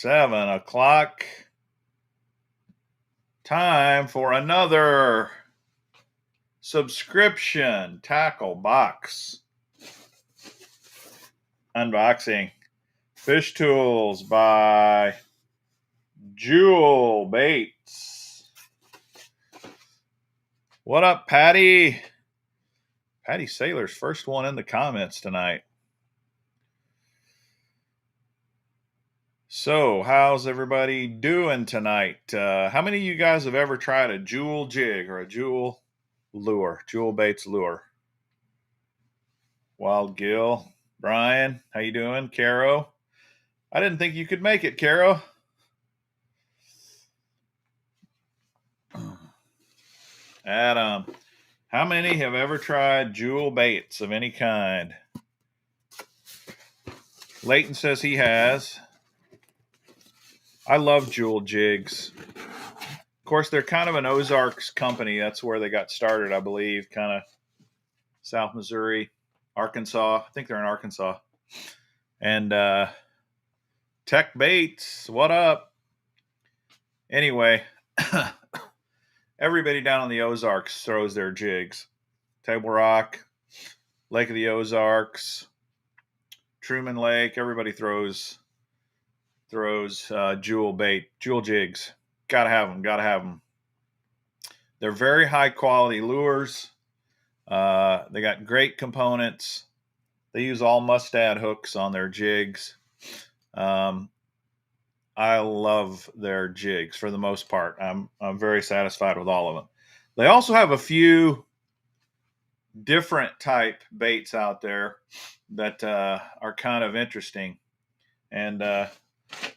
7 o'clock. Time for another subscription tackle box unboxing. Fish Tools by Jewel Baits. What up, Patty? Patty Sailor's first one in the comments tonight. So, how's everybody doing tonight? How many of you guys have ever tried a Jewel Jig or a Jewel lure, Jewel Baits lure? Wild Gill, Brian, how you doing? Caro, I didn't think you could make it, Caro. Adam, how many have ever tried Jewel Baits of any kind? Leighton says he has. I love Jewel Jigs. Of course, they're kind of an Ozarks company. That's where they got started, I believe, kind of South Missouri, Arkansas. I think they're in Arkansas. And Tech Baits, what up? Anyway, everybody down on the Ozarks throws their jigs. Table Rock, Lake of the Ozarks, Truman Lake, everybody throws Jewel Jigs. Gotta have them. They're very high quality lures. They got great components. They use all mustad hooks on their jigs. I love their jigs for the most part. I'm very satisfied with all of them. They also have a few different type baits out there that are kind of interesting. And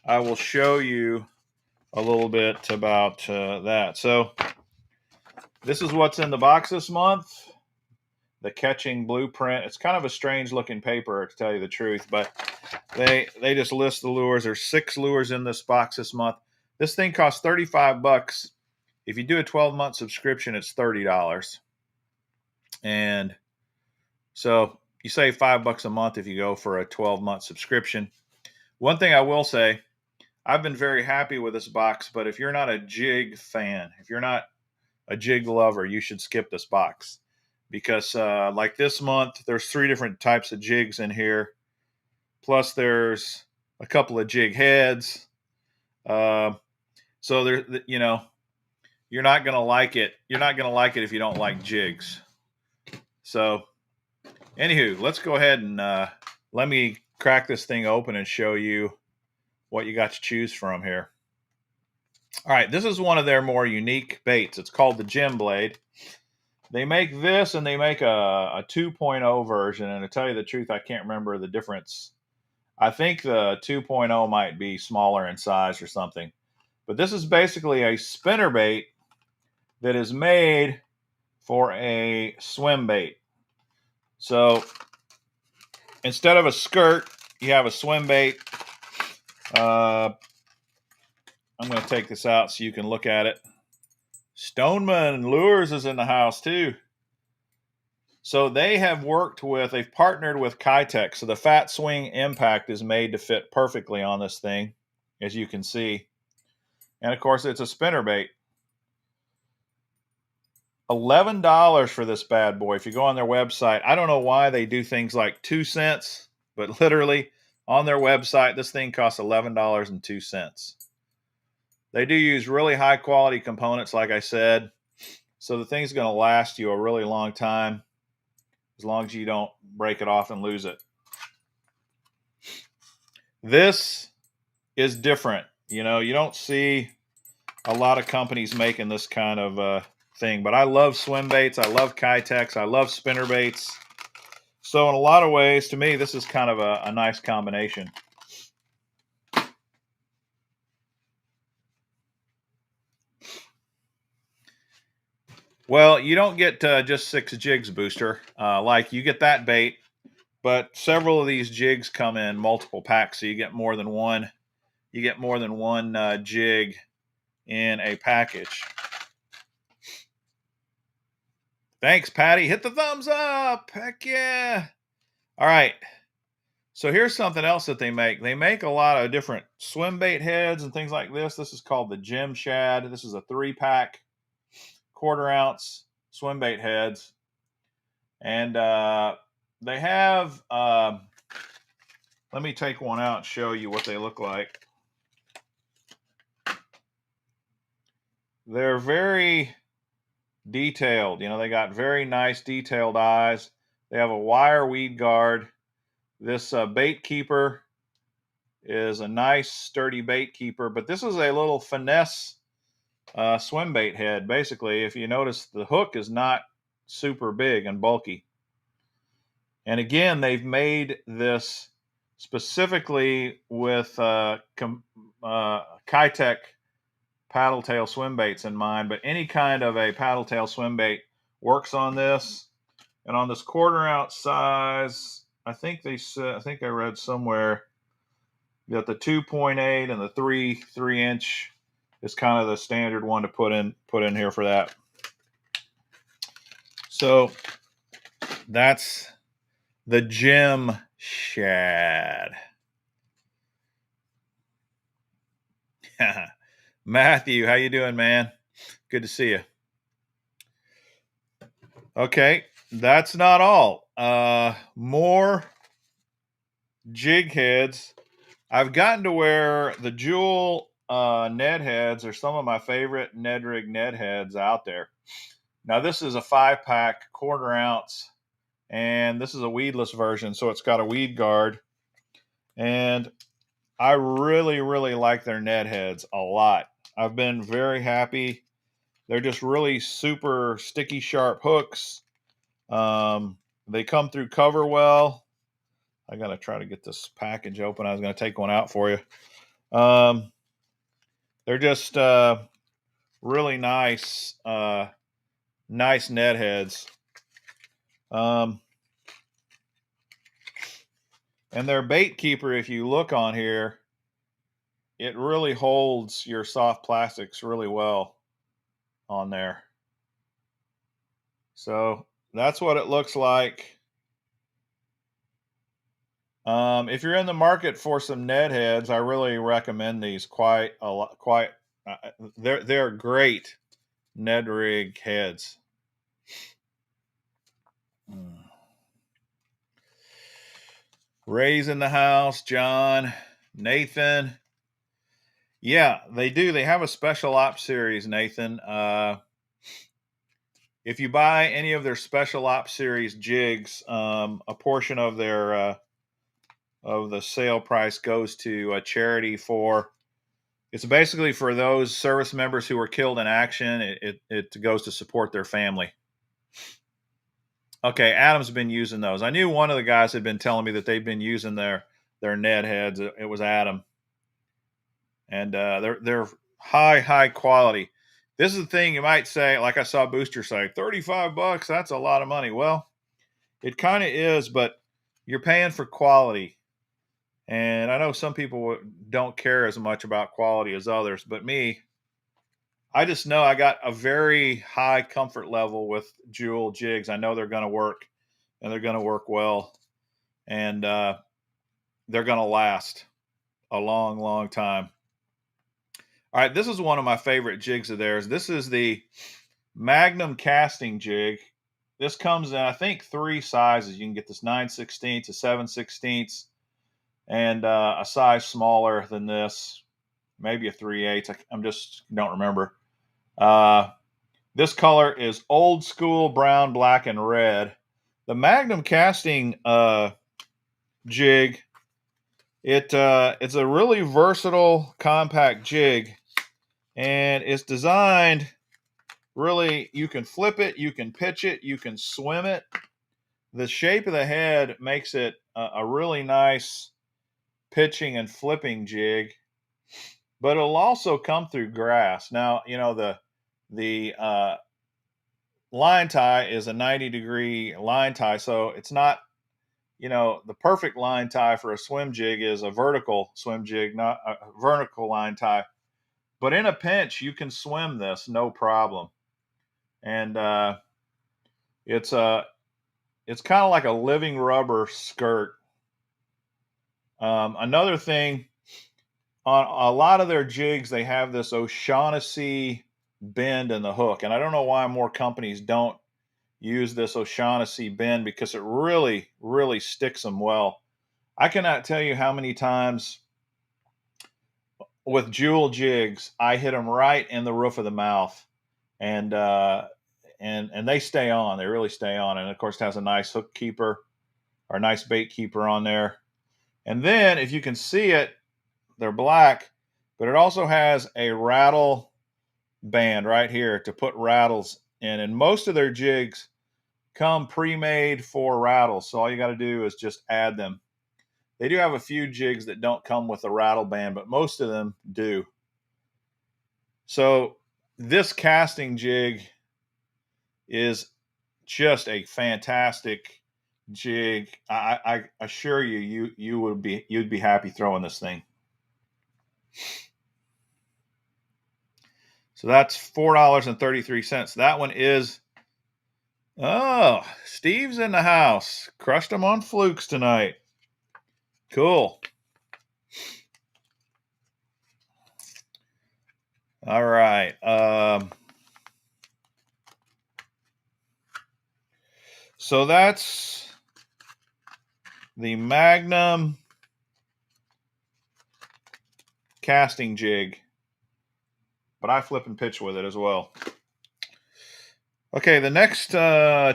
I will show you a little bit about that. So this is what's in the box this month. The Catching Blueprint. It's kind of a strange looking paper, to tell you the truth, but they just list the lures. There's 6 lures in this box this month. This thing costs $35. If you do a 12-month subscription, it's $30. And so you save $5 a month if you go for a 12-month subscription. One thing I will say, I've been very happy with this box, but if you're not a jig fan, if you're not a jig lover, you should skip this box. Because like this month, there's 3 different types of jigs in here. Plus there's a couple of jig heads. So there, you know, you're not going to like it. You're not going to like it if you don't like jigs. So anywho, let's go ahead and let me crack this thing open and show you what you got to choose from here. All right, this is one of their more unique baits. It's called the Gem Blade. They make this and they make a 2.0 version. And to tell you the truth, I can't remember the difference. I think the 2.0 might be smaller in size or something. But this is basically a spinner bait that is made for a swim bait. So instead of a skirt, you have a swim bait. I'm going to take this out so you can look at it. Stoneman Lures is in the house too. So they've partnered with Kitech. So the Fat Swing Impact is made to fit perfectly on this thing, as you can see. And of course, it's a spinner bait. $11 for this bad boy. If you go on their website, I don't know why they do things like 2 cents, but literally on their website, this thing costs $11.02. They do use really high quality components, like I said. So the thing's going to last you a really long time, as long as you don't break it off and lose it. This is different. You know, you don't see a lot of companies making this kind of thing, but I love swim baits. I love Kitechs. I love spinner baits. So in a lot of ways, to me, this is kind of a nice combination. Well, you don't get just 6 jigs, Booster. Like you get that bait, but several of these jigs come in multiple packs, so you get more than one. You get more than one jig in a package. Thanks, Patty. Hit the thumbs up. Heck yeah. All right. So here's something else that they make. They make a lot of different swim bait heads and things like this. This is called the Gem Shad. This is a 3-pack, quarter-ounce swim bait heads. And they have, let me take one out and show you what they look like. They're very detailed. You know, they got very nice detailed eyes. They have a wire weed guard. This bait keeper is a nice sturdy bait keeper, but this is a little Finesse swim bait head. Basically, if you notice, the hook is not super big and bulky. And again, they've made this specifically with Kitech paddle tail swim baits in mind, but any kind of a paddle tail swim bait works on this. And on this quarter-ounce size, I think they said, I think I read somewhere that the 2.8 and the 3-inch is kind of the standard one to put in here for that. So that's the Gem Shad. Matthew, how you doing, man? Good to see you. Okay, that's not all. More jig heads. I've gotten to where the Jewel Ned heads are some of my favorite Ned rig Ned heads out there. Now this is a 5-pack, quarter-ounce, and this is a weedless version, so it's got a weed guard. And I really, really like their Ned heads a lot. I've been very happy. They're just really super sticky, sharp hooks. They come through cover well. I got to try to get this package open. I was going to take one out for you. They're just really nice, nice Ned heads. And their bait keeper, if you look on here, it really holds your soft plastics really well on there. So that's what it looks like. If you're in the market for some Ned heads, I really recommend these quite a lot. They're great Ned rig heads. Ray's in the house, John, Nathan. Yeah, they do. They have a special ops series, Nathan. If you buy any of their special ops series jigs, a portion of their of the sale price goes to a charity for. It's basically for those service members who were killed in action. It goes to support their family. Okay, Adam's been using those. I knew one of the guys had been telling me that they've been using their Ned heads. It was Adam, and they're high quality. This is the thing you might say, like I saw Booster say, $35. That's a lot of money. Well, it kind of is, but you're paying for quality. And I know some people don't care as much about quality as others, but me, I just know I got a very high comfort level with Jewel jigs. I know they're going to work, and they're going to work well, and they're going to last a long, long time. All right, this is one of my favorite jigs of theirs. This is the Magnum casting jig. This comes in, I think, 3 sizes. You can get this 9/16, a 7/16, and a size smaller than this, maybe a 3/8. I'm just don't remember. This color is old school brown, black, and red. The Magnum casting jig, it's a really versatile, compact jig, and it's designed really. You can flip it, you can pitch it, you can swim it. The shape of the head makes it a really nice pitching and flipping jig, but it'll also come through grass. Now, you know, the line tie is a 90-degree line tie, so it's not, you know, the perfect line tie for a swim jig is a vertical swim jig, not a vertical line tie. But in a pinch, you can swim this no problem. And it's kind of like a living rubber skirt. Another thing, on a lot of their jigs, they have this O'Shaughnessy bend in the hook. And I don't know why more companies don't use this O'Shaughnessy bend, because it really, really sticks them well. I cannot tell you how many times with Jewel Jigs I hit them right in the roof of the mouth, and they stay on. They really stay on. And of course, it has a nice hook keeper or nice bait keeper on there. And then, if you can see it, they're black, but it also has a rattle band right here to put rattles in. And most of their jigs come pre-made for rattles, so all you got to do is just add them. They do have a few jigs that don't come with a rattle band, but most of them do. So this casting jig is just a fantastic jig. I assure you, you'd be happy throwing this thing. So that's $4.33. That one is, oh, Steve's in the house. Crushed them on flukes tonight. Cool. All right. So that's the Magnum casting jig, but I flip and pitch with it as well. Okay, the next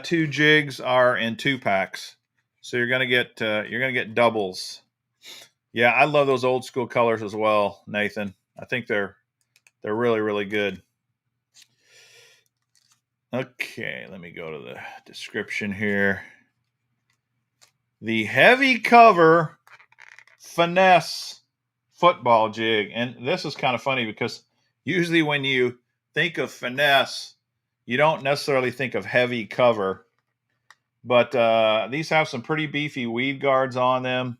two jigs are in 2-packs, so you're gonna get doubles. Yeah, I love those old school colors as well, Nathan. I think they're really, really good. Okay, let me go to the description here. The heavy cover Finesse football jig. And this is kind of funny because usually when you think of Finesse, you don't necessarily think of heavy cover. But these have some pretty beefy weed guards on them.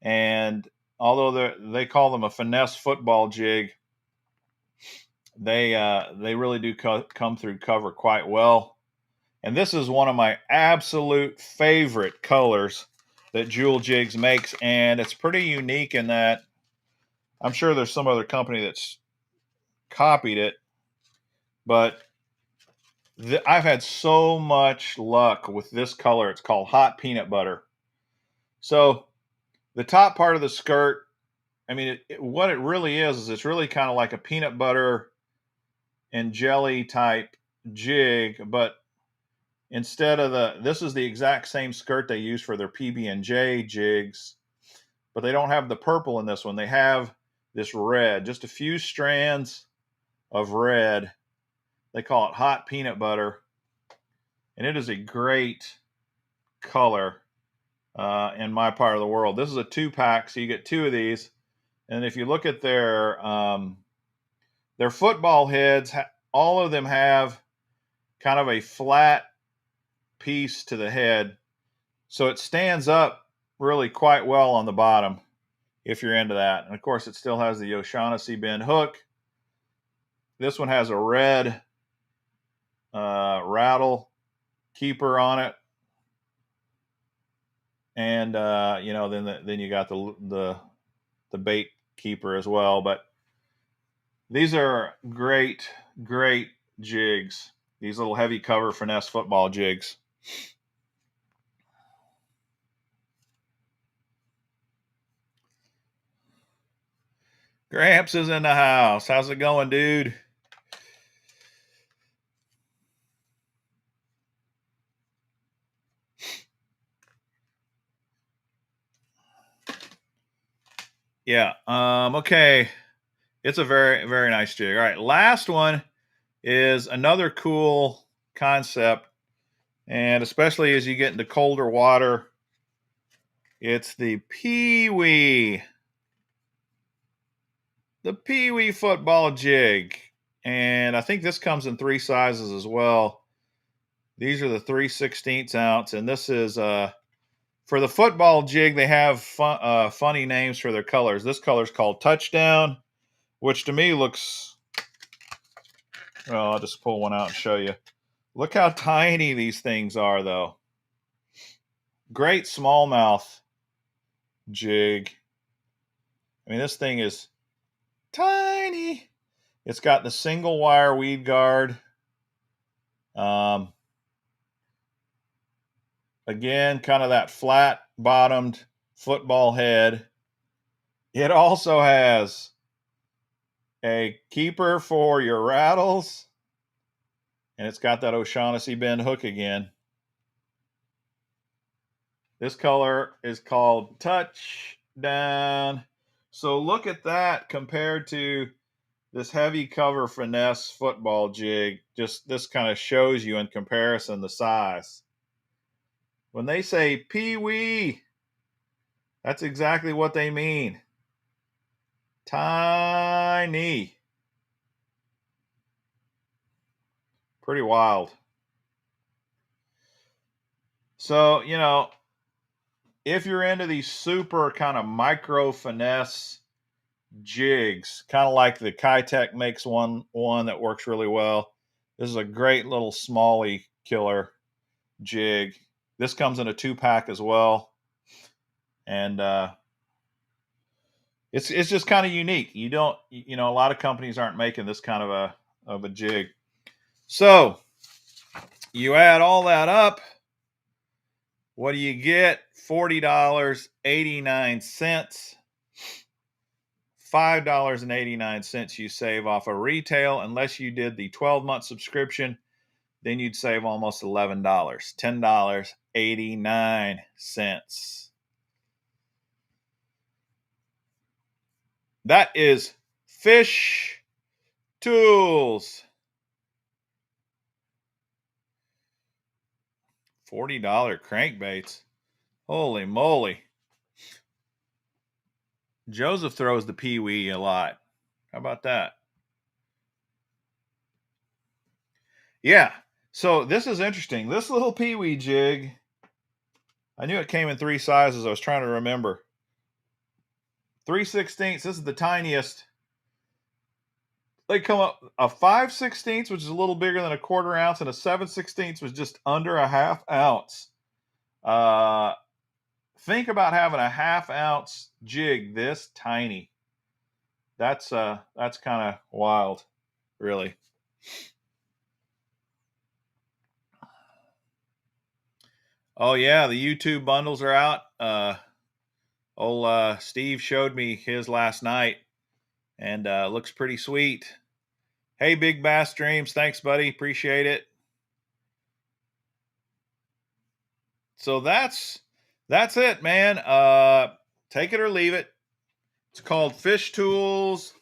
And although they call them a Finesse football jig, they really do come through cover quite well. And this is one of my absolute favorite colors that Jewel Jigs makes, and it's pretty unique in that I'm sure there's some other company that's copied it, but I've had so much luck with this color. It's called Hot Peanut Butter. So the top part of the skirt, I mean, what it really is it's really kind of like a peanut butter and jelly type jig, but instead of this is the exact same skirt they use for their PB&J jigs, but they don't have the purple in this one. They have this red, just a few strands of red. They call it Hot Peanut Butter, and it is a great color in my part of the world. This is a 2-pack, so you get 2 of these. And if you look at their football heads, all of them have kind of a flat piece to the head, so it stands up really quite well on the bottom if you're into that. And of course, it still has the O'Shaughnessy bend hook. This one has a red rattle keeper on it, and then you got the bait keeper as well. But these are great jigs. These little heavy cover Finesse football jigs. Gramps is in the house. How's it going, dude? Yeah. Okay. It's a very, very nice jig. All right. Last one is another cool concept. And especially as you get into colder water, it's the Peewee. The Peewee football jig. And I think this comes in 3 sizes as well. These are the 3/16 ounce. And this is, for the football jig, they have funny names for their colors. This color is called Touchdown, which to me looks, well, I'll just pull one out and show you. Look how tiny these things are, though. Great smallmouth jig. I mean, this thing is tiny. It's got the single wire weed guard. Again, kind of that flat bottomed football head. It also has a keeper for your rattles. And it's got that O'Shaughnessy bend hook again. This color is called Touchdown. So look at that compared to this heavy cover Finesse football jig. Just this kind of shows you in comparison the size. When they say Peewee, that's exactly what they mean. Tiny. Pretty wild. So, you know, if you're into these super kind of micro finesse jigs, kind of like the Kitech makes one that works really well. This is a great little smallie killer jig. This comes in a 2-pack as well. And it's just kind of unique. You know, a lot of companies aren't making this kind of a jig. So you add all that up, what do you get? $40.89. $5.89 you save off of retail. Unless you did the 12-month subscription, then you'd save almost $11. $10.89. That is Fish Tools. $40 crankbaits. Holy moly. Joseph throws the Peewee a lot. How about that? Yeah. So this is interesting. This little Peewee jig, I knew it came in 3 sizes. I was trying to remember. 3/16. This is the tiniest. They come up a 5/16, which is a little bigger than a 1/4 ounce, and a 7/16 was just under a 1/2 ounce. Think about having a 1/2 ounce jig this tiny. That's kind of wild, really. Oh yeah, the YouTube bundles are out. Steve showed me his last night, and looks pretty sweet. Hey, Big Bass Dreams, thanks, buddy. Appreciate it. So that's it, man. Take it or leave it. It's called Fish Tools.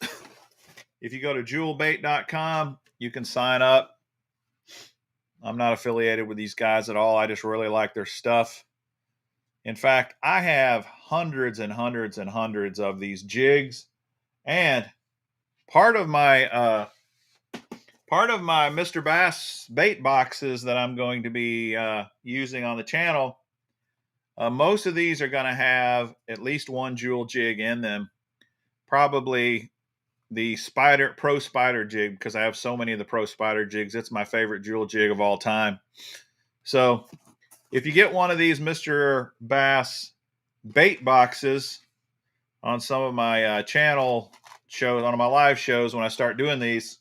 If you go to jewelbait.com, you can sign up. I'm not affiliated with these guys at all. I just really like their stuff. In fact, I have hundreds and hundreds and hundreds of these jigs, and part of my Mr. Bass bait boxes that I'm going to be using on the channel, most of these are going to have at least one Jewel Jig in them. Probably the Pro Spider Jig, because I have so many of the Pro Spider jigs. It's my favorite Jewel Jig of all time. So if you get one of these Mr. Bass bait boxes on some of my channel shows, on my live shows, when I start doing these,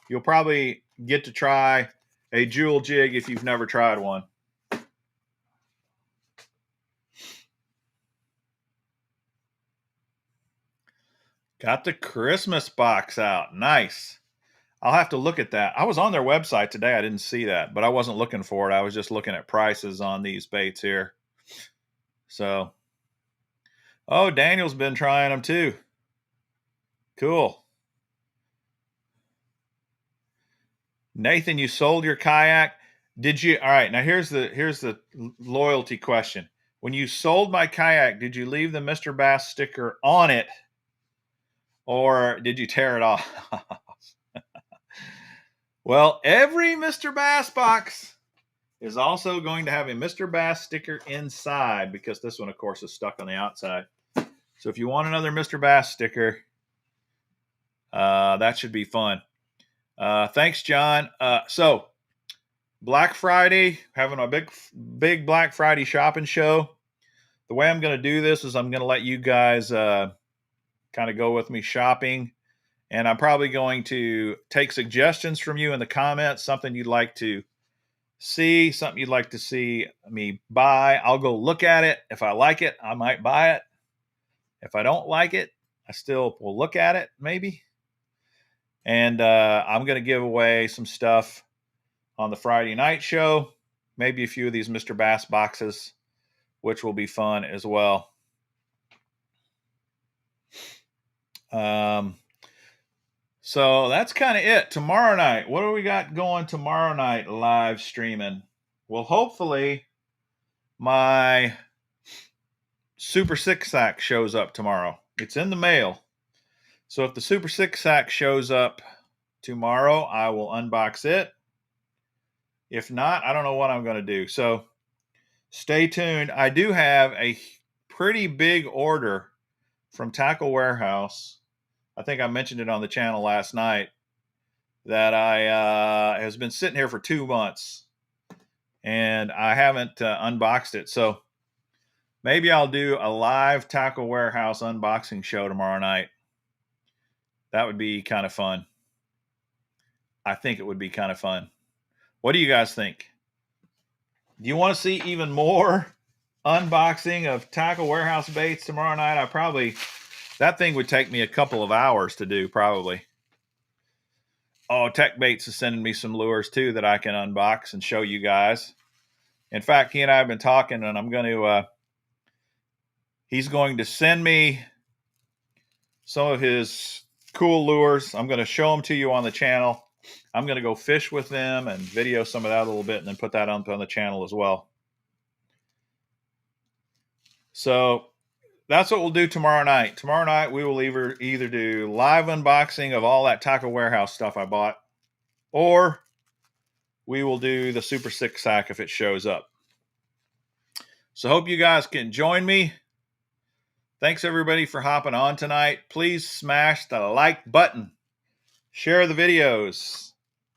you'll probably get to try a Jewel Jig if you've never tried one. Got the Christmas box out. Nice. I'll have to look at that. I was on their website today. I didn't see that, but I wasn't looking for it. I was just looking at prices on these baits here. So, oh, Daniel's been trying them too. Cool. Nathan, you sold your kayak. Did you? All right. Now here's the loyalty question. When you sold my kayak, did you leave the Mr. Bass sticker on it, or did you tear it off? Well, every Mr. Bass box is also going to have a Mr. Bass sticker inside, because this one, of course, is stuck on the outside. So if you want another Mr. Bass sticker, that should be fun. Thanks, John. So Black Friday, having a big Black Friday shopping show. the way I'm going to do this is I'm going to let you guys kind of go with me shopping. And I'm probably going to take suggestions from you in the comments, something you'd like to see, something you'd like to see me buy. I'll go look at it. If I like it, I might buy it. If I don't like it, I still will look at it maybe. And I'm going to give away some stuff on the Friday night show, maybe a few of these Mr. Bass boxes, which will be fun as well. So that's kind of it. Tomorrow night, what do we got going tomorrow night live streaming? Well, hopefully my Super 6-sack shows up tomorrow. It's in the mail. So if the Super 6-sack shows up tomorrow, I will unbox it. If not, I don't know what I'm going to do. So stay tuned. I do have a pretty big order from Tackle Warehouse. I think I mentioned it on the channel last night that I has been sitting here for 2 months and I haven't unboxed it. So maybe I'll do a live Tackle Warehouse unboxing show tomorrow night. That would be kind of fun. I think it would be kind of fun. What do you guys think? Do you want to see even more unboxing of Tackle Warehouse baits tomorrow night? That thing would take me a couple of hours to do, probably. Oh, Tech Baits is sending me some lures, too, that I can unbox and show you guys. In fact, he and I have been talking, and I'm going to... he's going to send me some of his cool lures. I'm going to show them to you on the channel. I'm going to go fish with them and video some of that a little bit and then put that up on the channel as well. So... that's what we'll do tomorrow night. Tomorrow night, we will either do live unboxing of all that Tackle Warehouse stuff I bought, or we will do the Super 6-sack if it shows up. So hope you guys can join me. Thanks, everybody, for hopping on tonight. Please smash the like button. Share the videos.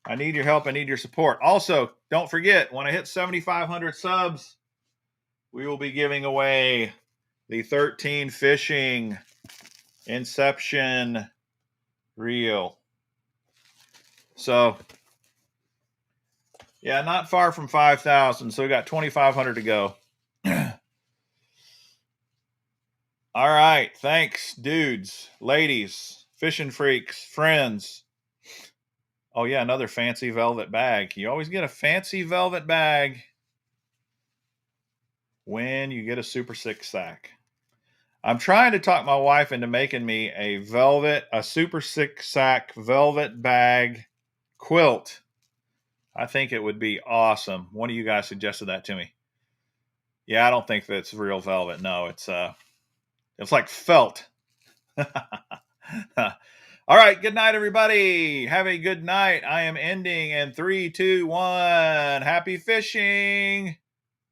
I need your help. I need your support. Also, don't forget, when I hit 7,500 subs, we will be giving away the 13 Fishing Inception reel. So, yeah, not far from 5,000. So we got 2,500 to go. All right. Thanks, dudes, ladies, fishing freaks, friends. Oh, yeah, another fancy velvet bag. You always get a fancy velvet bag when you get a Super 6-sack. I'm trying to talk my wife into making me a Super 6-sack velvet bag quilt. I think it would be awesome. One of you guys suggested that to me. Yeah, I don't think that's real velvet. No, it's like felt. All right, good night, everybody. Have a good night. I am ending in 3, 2, 1. Happy fishing.